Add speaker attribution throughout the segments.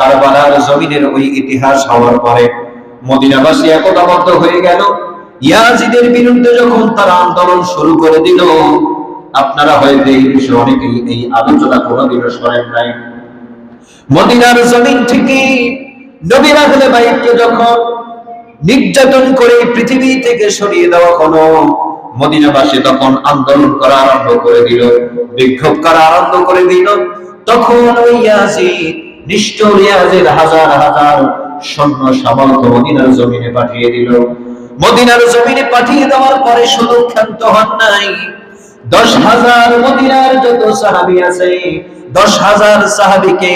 Speaker 1: কারবালার জমিনের ওই ইতিহাস হওয়ার পরে মদিনাবাসী একতাবদ্ধ হয়ে গেল। ইয়াজিদের বিরুদ্ধে যখন তারা আন্দোলন শুরু করে দিল, আপনারা হয়তো এই বিষয়ে অনেকেই এই আলোচনা কোনোদিনও শোনেন নাই। মদিনার জমিন থেকে নবী আহলে বাইতকে যখন নির্যাতন করে পৃথিবী থেকে সরিয়ে দেওয়া হলো, মদিনাবাসী তখন আন্দোলন করা আরম্ভ করে দিল, বিক্ষোভ করা আরম্ভ করে দিল। তখন ওই ইয়াজিদ, নিষ্ঠুর ইয়াজিদ হাজার হাজার সৈন্য সামন্ত মদিনার জমিনে পাঠিয়ে দিল। মদিনার জমিনে পাঠিয়ে দেওয়ার পরে শুধু ক্ষান্ত হন নাই, 10,000 মদিনার যত সাহাবী আছে 10,000 সাহাবীকে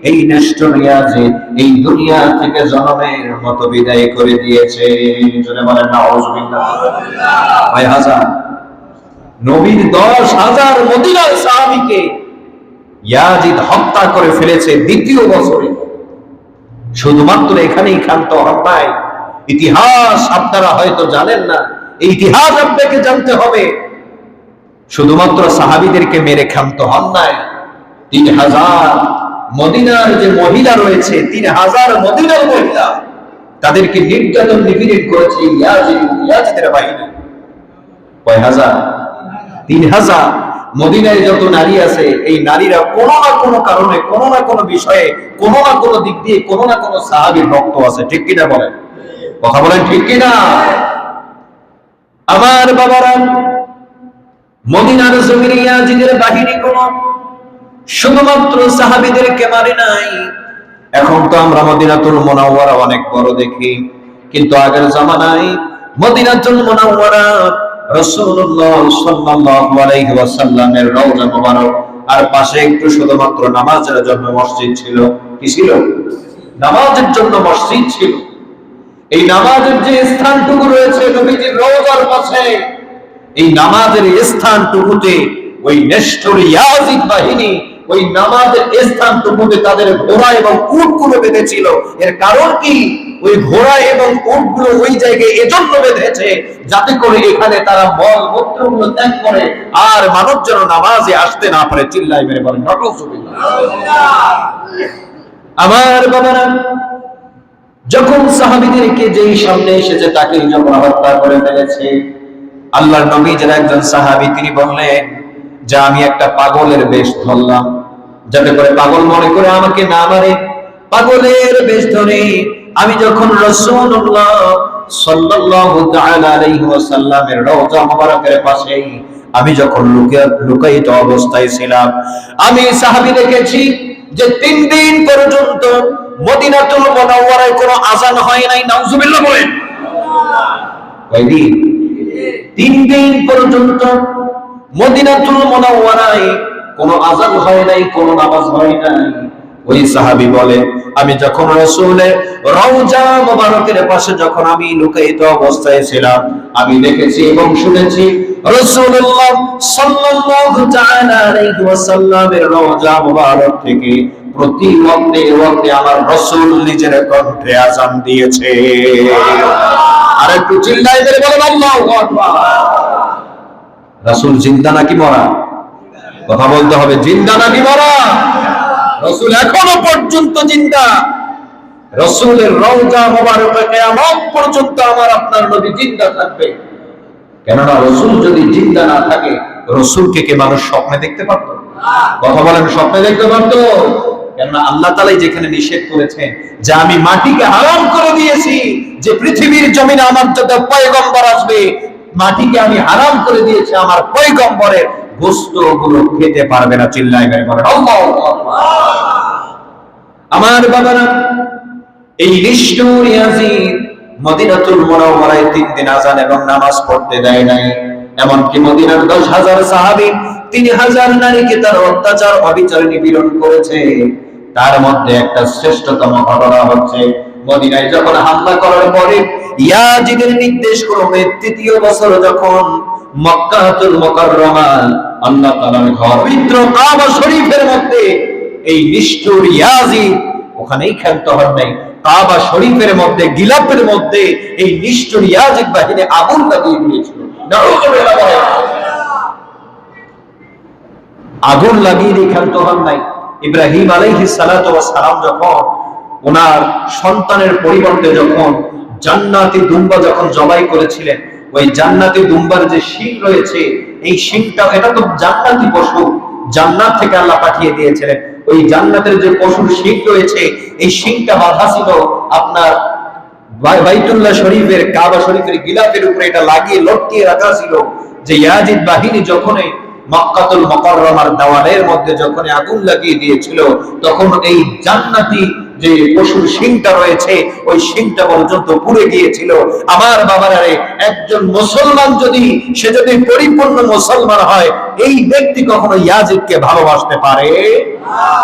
Speaker 1: এই নিষ্ঠুর ইয়াজিদ এই দুনিয়া থেকে জনমের মতো বিদায় করে দিয়েছে। জোরে বলেন নাউজুবিল্লাহ। কয় হাজার? নবীর 10,000 মদিনার সাহাবীকে ইয়াজিদ হত্যা করে ফেলেছে দ্বিতীয় বছরে। শুধুমাত্র এখানেই ক্ষান্ত হন নাই। ইতিহাস আপনারা হয়তো জানেন না, এই ইতিহাস আপনাকে জানতে হবে। শুধুমাত্র সাহাবীদেরকে মেরে ক্ষান্ত হন নাই, 3,000 মদিনার যে মহিলা রয়েছে, 3,000 মদিনার মহিলা, তাদেরকে নির্যাতন নিপীড়ন করেছে ইয়াজিদের বাহিনী। কয় হাজার? 3,000। মদিনায় যত নারী আছে, এই নারীরা কোনো না কোনো কারণে, কোনো না কোনো বিষয়ে, কোনো না কোনো দিক দিয়ে, কোনো না কোনো সাহাবীর রক্ত আছে। ঠিক কিনা বলেন? কথা বলেন ঠিক কিনা? আমার বাবারা, মদিনার জমিনে ইয়াজিদের বাহিনী কোন শুধুমাত্র সাহাবীদেরকে মারে নাই। এখন তো আমরা মদিনাতুল মুনাওয়ারা অনেক বড় দেখি, কিন্তু আগের জামানায় মদিনাতুল মুনাওয়ারা রাসূলুল্লাহ সাল্লাল্লাহু আলাইহি ওয়াসাল্লামের রওজা মুবারক, আর পাশে একটু শুধুমাত্র নামাজের জন্য মসজিদ ছিল। কি ছিল? নামাজের জন্য মসজিদ ছিল। এই নামাজের যে স্থানটুকু রয়েছে নবীজির রওজার পাশে, এই নামাজের স্থানটুকুতে ওই নিষ্ঠুর ইয়াজিদ বাহিনী ওই নামাজের স্থানটুকুতে তাদের ঘোড়া এবং উটগুলো বেঁধেছিল। এর কারণ কি? ওই ঘোড়া এবং উটগুলো ওই জায়গায় এজন্য বেঁধেছে যাতে করে এখানে তারা মল মূত্রগুলো ত্যাগ করে আর মানুষ যেন নামাজে আসতে না পারে। চিল্লাই মেরে বলেন নাউজুবিল্লাহ। আমার বাবারা, যখন সাহাবীদেরকে যেই সামনে এসেছে তাকে যখন হত্যা করে ফেলেছে, আল্লাহর নবী যারা একজন সাহাবী, তিনি বললেন যে আমি একটা পাগলের বেশ ধরলাম, যাতে করে পাগল মনে করে আমাকে না মারে। পাগলের বেশ ধরে আমি যখন রাসূলুল্লাহ সাল্লাল্লাহু তাআলা আলাইহি ওয়াসাল্লামের রওজা মুবারকের পাশে আমি যখন লুকায়িত অবস্থায় ছিলাম, আমি সাহাবী দেখেছি যে 3 দিন পর্যন্ত মদিনাতুল মুনাওয়ারায় কোনো আযান হয় নাই। নাউজুবিল্লাহ বলেন। কয়দিন? 3 দিন পর্যন্ত মদিনাতুল মুনাওয়ারায় কোনো আযান হয় নাই, কোনো নামাজ হয় নাই। ওই সাহাবী বলে আমি যখন রাসূলের রওজা মুবারকের পাশে যখন আমি লুকায়িত অবস্থায় ছিলাম, আমি দেখেছি এবং শুনেছি রাসূলুল্লাহ সাল্লাল্লাহু তাআলা আলাইহি ওয়াসাল্লামের রওজা মুবারক থেকে প্রতি ওয়াক্তে আমার রাসূল নিজের কণ্ঠে আযান দিয়েছে। আর একটু চিল্লায় করে বলেন আল্লাহু আকবার। রাসূল জিন্দা নাকি মরা? কথা বলতে হবে, জিন্দা নাকি মরা? রাসূল এখনো পর্যন্ত জিন্দা। রাসূলের রওজা মুবারকে কিয়ামত পর্যন্ত আমার আপনার নবী জিন্দা থাকবে। কেননা রাসূল যদি জিন্দা না থাকে, রাসূলকে কে মানুষ স্বপ্নে দেখতে পারতো? কথা বলেন, স্বপ্নে দেখতে পারতো? কেননা আল্লাহ তাআলাই যেখানে নিষেধ করেছেন যে আমি মাটিকে হারাম করে দিয়েছি, যে পৃথিবীর জমিনে আমার যত পয়গম্বর আসবে, মাটিকে আমি হারাম করে দিয়েছি, আমার পয়গম্বরের গোশতগুলো খেতে পারবে না। চিল্লায় বলেন আল্লাহু আকবার। আমার বাবারা, এই নিষ্ঠুর ইয়াজিদ মদিনাতুল মুনাওয়ারায় 3 দিন আযান এবং নামাজ পড়তে দেয় নাই। এমনকি মদিনার 10,000 সাহাবী 3,000 নারীকে তার অত্যাচার অবিচার নিপীড়ন করেছে। তার মধ্যে একটা শ্রেষ্ঠতম ঘটনা হচ্ছে মদিনায় যখন হামলা করার পরে ইয়াজিদের নির্দেশ ক্রমে 3য় বছর যখন মক্কাতুল মুকাররমা আল্লাহ তাআলার ঘর পবিত্র কাবা শরীফের মধ্যে এই নিষ্ঠুর ইয়াজিদ ওখানেই ক্ষান্ত হন নাই, কাবা শরীফের মধ্যে গিলাফের মধ্যে এই নিষ্ঠুর ইয়াজিদ বাহিনী আগুন লাগিয়ে দিয়েছিল। নাউজুবিল্লাহ। আগুন লাগিয়ে ক্ষান্ত হন নাই। ইব্রাহিম আলাইহিস সালাতু ওয়াস সালাম যখন ওনার সন্তানের পরিবর্তে যখন জান্নাতি দুম্বা যখন জবাই করেছিলেন, ওই জান্নাতি দুম্বার যে শিং রয়েছে, এই শিংটা, এটা তো জান্নাতি পশু, জান্নাত থেকে আল্লাহ পাঠিয়ে দিয়েছিলেন। ওই জান্নাতের যে পশুর শিং রয়েছে, এই শিংটা বাঁধা ছিল আপনার বাইতুল্লাহ শরীফের, কাবা শরীফের গিলাফের উপরে এটা লাগিয়ে লটকিয়ে রাখা ছিল, যে ইয়াজিদ বাহিনী যখনই মক্কাতুল মুকাররমার দেওয়ালের মধ্যে যখন আগুন লাগিয়ে দিয়েছিল, তখন এই জান্নাতি যে পশুর শিংটা রয়েছে, ওই শিংটা পর্যন্ত পুড়ে গিয়েছিল। আমার বাবারে, একজন মুসলমান যদি পরিপূর্ণ মুসলমান হয়, এই ব্যক্তি কখনো ইয়াজিদকে ভালোবাসতে পারে?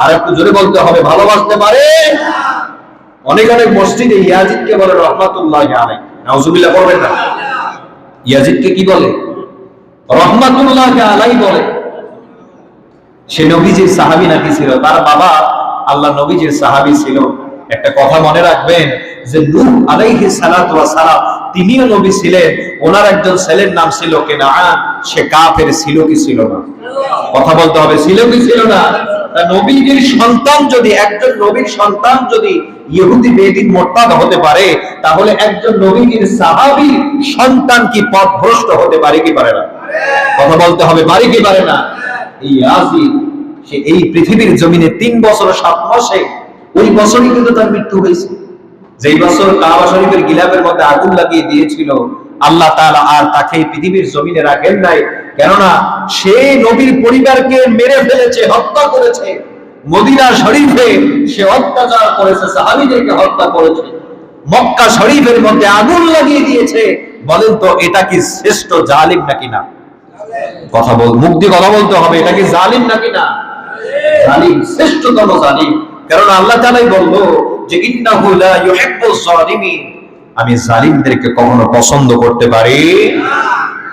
Speaker 1: আর একটু জোরে বলতে হবে, ভালোবাসতে পারে? অনেক অনেক মসজিদে ইয়াজিদকে বলে রহমাতুল্লাহি আলাইহি, নাউজুবিল্লাহ বলবেন না? ইয়াজিদকে কি বলে? রহমাতুল্লাহি আলাইহি বলে। সে নবীজির সাহাবী নাকি ছিল, তার বাবা আল্লাহ নবীজির সাহাবী ছিল। একটা কথা মনে রাখবেন যে নূহ আলাইহিস সালাতু ওয়াস সালাম তিনিও নবী ছিলেন। ওনার একজন ছেলের নাম ছিল কেনাআন। সে কাফের ছিল কি ছিল না? কথা বলতে হবে, ছিল কি ছিল না? নবীজির সন্তান যদি, একজন নবীর সন্তান যদি ইহুদি বেদিন মোরতাদ হতে পারে, তাহলে একজন নবীজির সাহাবী সন্তান কি পথভ্রষ্ট হতে পারে কি পারে না? কথা বলতে হবে, পারে কি পারে না? এই ইয়াজিদ, সে এই পৃথিবীর জমিনে 3 বছর 7 মাসে, ওই বছরই কিন্তু তার মৃত্যু হয়েছে। যেই বছর কাবা শরীফের গিলাফের মধ্যে আগুন লাগিয়ে দিয়েছিল, আল্লাহ তাআলা আর তাকে পৃথিবীর জমিনে রাখেন নাই। কেননা সে নবীর পরিবারকে মেরে ফেলেছে, হত্যা করেছে। মদিনা শরীফে সে অত্যাচার করেছে, সাহাবীদেরকে হত্যা করেছে। মক্কা শরীফের মধ্যে আগুন লাগিয়ে দিয়েছে। বলেন তো, এটা কি শ্রেষ্ঠ জালিম নাকি না? কথা বল, মুখ দিয়ে কথা বলতে হবে, এটা কি জালিম নাকি না? জালিম, শ্রেষ্ঠতম জালিম। কারণ আল্লাহ তাআলাই বলল যে ইন্নাহু লা ইউহিব্বুজ জালিমিন, আমি জালিমদেরকে কখনো পছন্দ করতে পারি না।